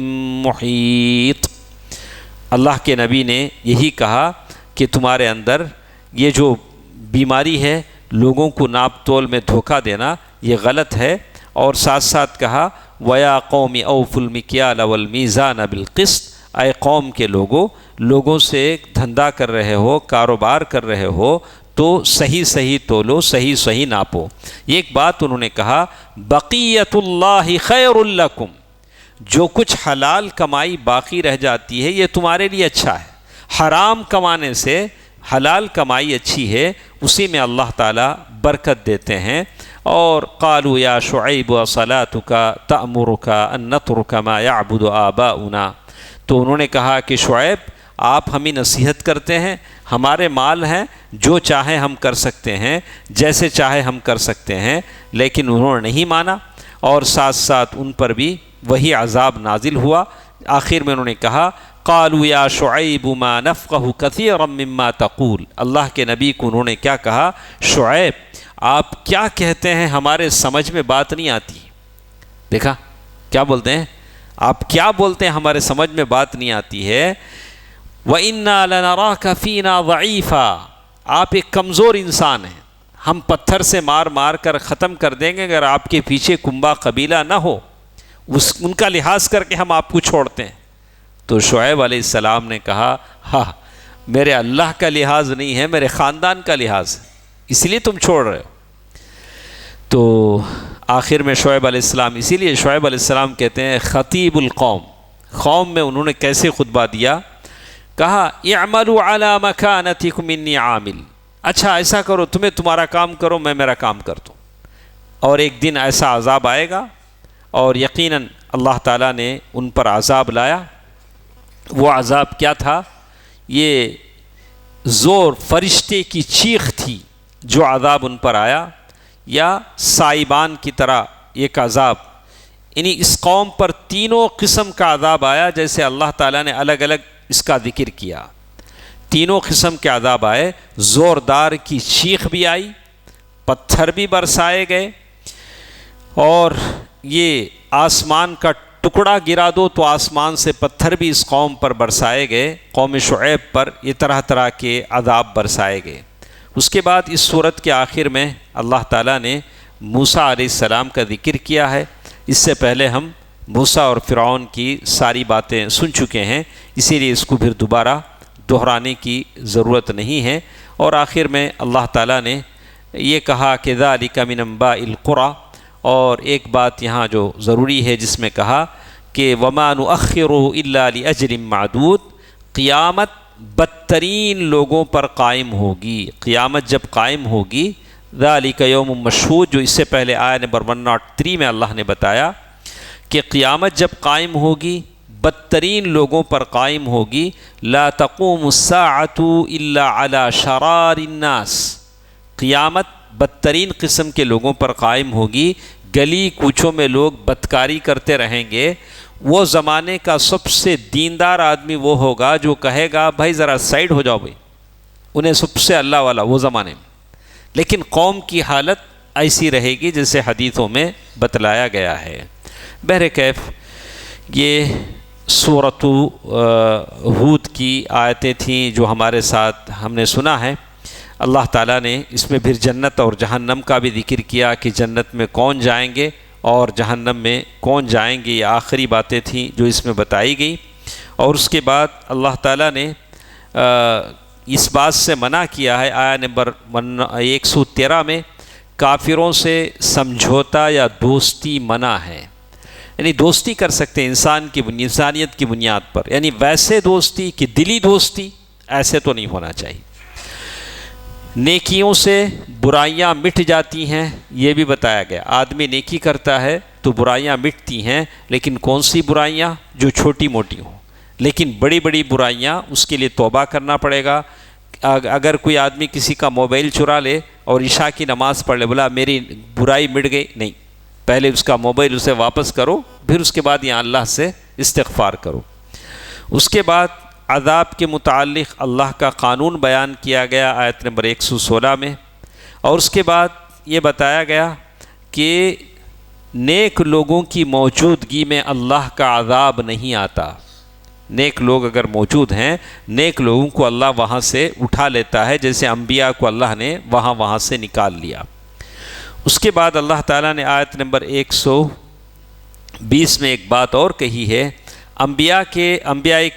مُحِيطٍ۔ اللہ کے نبی نے یہی کہا کہ تمہارے اندر یہ جو بیماری ہے، لوگوں کو ناپ تول میں دھوکہ دینا، یہ غلط ہے۔ اور ساتھ ساتھ کہا وَيَا قَوْمِ أَوْفُوا الْمِكْيَالَ وَالْمِيزَانَ بِالْقِسْطِ، اے قوم کے لوگوں سے دھندا کر رہے ہو، کاروبار کر رہے ہو تو صحیح تولو، صحیح ناپو۔ یہ ایک بات انہوں نے کہا، بقیت اللہ خیر لکم، جو کچھ حلال کمائی باقی رہ جاتی ہے یہ تمہارے لیے اچھا ہے، حرام کمانے سے حلال کمائی اچھی ہے، اسی میں اللہ تعالیٰ برکت دیتے ہیں۔ اور قالوا یا شعیب صلاتک تأمرک ان نترک ما یعبد آباؤنا، تو انہوں نے کہا کہ شعیب آپ ہمیں نصیحت کرتے ہیں، ہمارے مال ہیں، جو چاہے ہم کر سکتے ہیں، جیسے چاہے ہم کر سکتے ہیں، لیکن انہوں نے نہیں مانا، اور ساتھ ساتھ ان پر بھی وہی عذاب نازل ہوا۔ آخر میں انہوں نے کہا قالوا یا شعیب ما نفقہ کثیرا مما تقول، اللہ کے نبی کو انہوں نے کیا کہا، شعیب آپ کیا کہتے ہیں ہمارے سمجھ میں بات نہیں آتی۔ دیکھا کیا بولتے ہیں، آپ کیا بولتے ہیں ہمارے سمجھ میں بات نہیں آتی ہے. وَإِنَّا لَنَرَاكَ فِينَا ضَعِيفًا، آپ ایک کمزور انسان ہیں، ہم پتھر سے مار مار کر ختم کر دیں گے اگر آپ کے پیچھے کنبہ قبیلہ نہ ہو، ان کا لحاظ کر کے ہم آپ کو چھوڑتے ہیں. تو شعیب علیہ السلام نے کہا ہاں میرے اللہ کا لحاظ نہیں ہے، میرے خاندان کا لحاظ ہے، اس لیے تم چھوڑ رہے ہو. تو آخر میں شعیب علیہ السلام، اسی لیے شعیب علیہ السلام کہتے ہیں خطیب القوم، قوم میں انہوں نے کیسے خطبہ دیا، کہا اعملوا علی مکانتکم انی عامل، اچھا ایسا کرو تمہیں تمہارا کام کرو میں میرا کام کرتا ہوں، اور ایک دن ایسا عذاب آئے گا. اور یقیناً اللہ تعالیٰ نے ان پر عذاب لایا. وہ عذاب کیا تھا؟ یہ زور فرشتے کی چیخ تھی جو عذاب ان پر آیا، یا سائبان کی طرح ایک عذاب. یعنی اس قوم پر تینوں قسم کا عذاب آیا، جیسے اللہ تعالیٰ نے الگ الگ اس کا ذکر کیا. تینوں قسم کے عذاب آئے، زوردار کی چیخ بھی آئی، پتھر بھی برسائے گئے، اور یہ آسمان کا ٹکڑا گرا دو تو آسمان سے پتھر بھی اس قوم پر برسائے گئے، قوم شعیب پر یہ طرح طرح کے عذاب برسائے گئے. اس کے بعد اس صورت کے آخر میں اللہ تعالیٰ نے موسیٰ علیہ السلام کا ذکر کیا ہے. اس سے پہلے ہم موسیٰ اور فرعون کی ساری باتیں سن چکے ہیں، اسی لیے اس کو پھر دوبارہ دہرانے کی ضرورت نہیں ہے. اور آخر میں اللہ تعالیٰ نے یہ کہا کہ ذَلِكَ مِنْ أَنْبَاءِ الْقُرَىٰ، اور ایک بات یہاں جو ضروری ہے جس میں کہا کہ وَمَا نُؤَخِّرُهُ إِلَّا لِأَجْلٍ مَعْدُودٍ، قیامت بدترین لوگوں پر قائم ہوگی. قیامت جب قائم ہوگی، ذَلِكَ يَوْمٌ مَشْهُودٌ، جو اس سے پہلے آیہ نمبر 103 میں اللہ نے بتایا کہ قیامت جب قائم ہوگی بدترین لوگوں پر قائم ہوگی. لَا تَقُومُ السَّاعَةُ إِلَّا عَلَى شَرَارِ النَّاسِ، قیامت بدترین قسم کے لوگوں پر قائم ہوگی. گلی کوچوں میں لوگ بدکاری کرتے رہیں گے. وہ زمانے کا سب سے دیندار آدمی وہ ہوگا جو کہے گا بھائی ذرا سائڈ ہو جاؤ بھائی، انہیں سب سے اللہ والا وہ زمانے میں. لیکن قوم کی حالت ایسی رہے گی جیسے حدیثوں میں بتلایا گیا ہے. بہرکیف یہ سورۃ ہود کی آیتیں تھیں جو ہمارے ساتھ ہم نے سنا ہے. اللہ تعالیٰ نے اس میں پھر جنت اور جہنم کا بھی ذکر کیا کہ جنت میں کون جائیں گے اور جہنم میں کون جائیں گے. یہ آخری باتیں تھیں جو اس میں بتائی گئی. اور اس کے بعد اللہ تعالیٰ نے اس بات سے منع کیا ہے آیہ نمبر 113 میں، کافروں سے سمجھوتا یا دوستی منع ہے. یعنی دوستی کر سکتے ہیں انسان کی انسانیت کی بنیاد پر، یعنی ویسے دوستی کہ دلی دوستی، ایسے تو نہیں ہونا چاہیے. نیکیوں سے برائیاں مٹ جاتی ہیں یہ بھی بتایا گیا. آدمی نیکی کرتا ہے تو برائیاں مٹتی ہیں، لیکن کون سی برائیاں؟ جو چھوٹی موٹی ہوں. لیکن بڑی بڑی برائیاں اس کے لیے توبہ کرنا پڑے گا. اگر کوئی آدمی کسی کا موبائل چرا لے اور عشاء کی نماز پڑھ لے، بولا میری برائی مٹ گئی، نہیں، پہلے اس کا موبائل اسے واپس کرو، پھر اس کے بعد یہاں اللہ سے استغفار کرو. اس کے بعد عذاب کے متعلق اللہ کا قانون بیان کیا گیا آیت نمبر 116 میں. اور اس کے بعد یہ بتایا گیا کہ نیک لوگوں کی موجودگی میں اللہ کا عذاب نہیں آتا. نیک لوگ اگر موجود ہیں، نیک لوگوں کو اللہ وہاں سے اٹھا لیتا ہے، جیسے انبیاء کو اللہ نے وہاں سے نکال لیا. اس کے بعد اللہ تعالیٰ نے آیت نمبر 120 میں ایک بات اور کہی ہے. انبیاء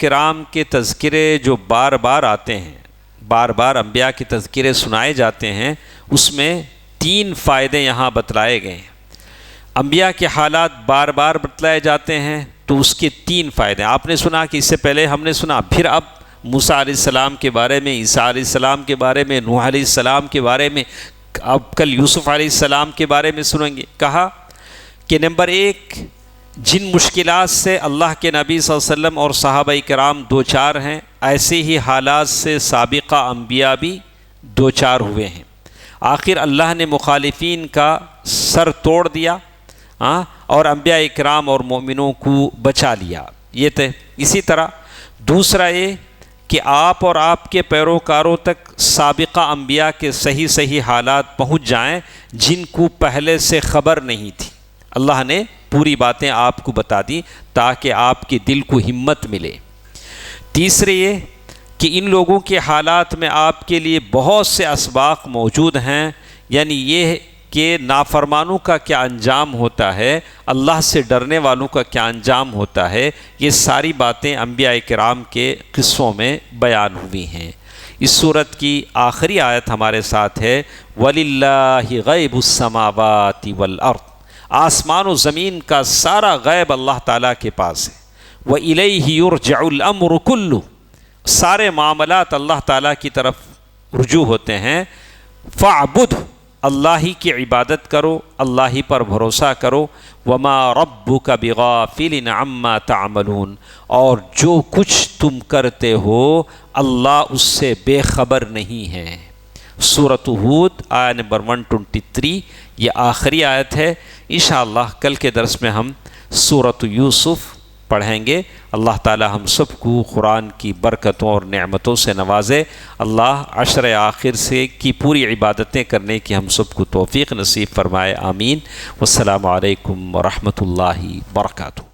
کرام کے تذکرے جو بار بار آتے ہیں، بار بار انبیاء کے تذکرے سنائے جاتے ہیں، اس میں 3 فائدے یہاں بتلائے گئے ہیں. انبیاء کے حالات بار بار بتلائے جاتے ہیں تو اس کے 3 فائدے. آپ نے سنا کہ اس سے پہلے ہم نے سنا، پھر اب موسیٰ علیہ السلام کے بارے میں، عیسیٰ علیہ السلام کے بارے میں، نوح علیہ السلام کے بارے میں، اب کل یوسف علیہ السلام کے بارے میں سنیں گے. کہا کہ نمبر 1، جن مشکلات سے اللہ کے نبی صلی اللہ علیہ وسلم اور صحابہ کرام دوچار ہیں، ایسے ہی حالات سے سابقہ انبیاء بھی دوچار ہوئے ہیں. آخر اللہ نے مخالفین کا سر توڑ دیا اور انبیاء کرام اور مومنوں کو بچا لیا. یہ تھے. اسی طرح دوسرا یہ کہ آپ اور آپ کے پیروکاروں تک سابقہ انبیاء کے صحیح حالات پہنچ جائیں جن کو پہلے سے خبر نہیں تھی. اللہ نے پوری باتیں آپ کو بتا دی تاکہ آپ کے دل کو ہمت ملے۔ تیسرے یہ کہ ان لوگوں کے حالات میں آپ کے لیے بہت سے اسباق موجود ہیں، یعنی یہ کہ نافرمانوں کا کیا انجام ہوتا ہے، اللہ سے ڈرنے والوں کا کیا انجام ہوتا ہے، یہ ساری باتیں انبیاء کرام کے قصوں میں بیان ہوئی ہیں۔ اس صورت کی آخری آیت ہمارے ساتھ ہے وَلِلَّهِ غَيْبُ السَّمَاوَاتِ وَالْأَرْضِ، آسمان و زمین کا سارا غیب اللہ تعالیٰ کے پاس ہے۔ وَإِلَيْهِ يُرْجَعُ الْأَمْرُ كُلُّهُ، سارے معاملات اللہ تعالیٰ کی طرف رجوع ہوتے ہیں۔ فَاعْبُدْهُ، اللہ ہی کی عبادت کرو، اللہ ہی پر بھروسہ کرو۔ وَمَا رَبُّكَ بِغَافِلٍ عَمَّا تَعْمَلُونَ، اور جو کچھ تم کرتے ہو اللہ اس سے بے خبر نہیں ہے۔ سورۃ ہود آیت نمبر 123 یہ آخری آیت ہے۔ انشاءاللہ کل کے درس میں ہم سورۃ یوسف پڑھیں گے۔ اللہ تعالی ہم سب کو قرآن کی برکتوں اور نعمتوں سے نوازے۔ اللہ عشر آخر سے کی پوری عبادتیں کرنے کی ہم سب کو توفیق نصیب فرمائے، آمین۔ والسلام علیکم ورحمۃ اللہ وبرکاتہ۔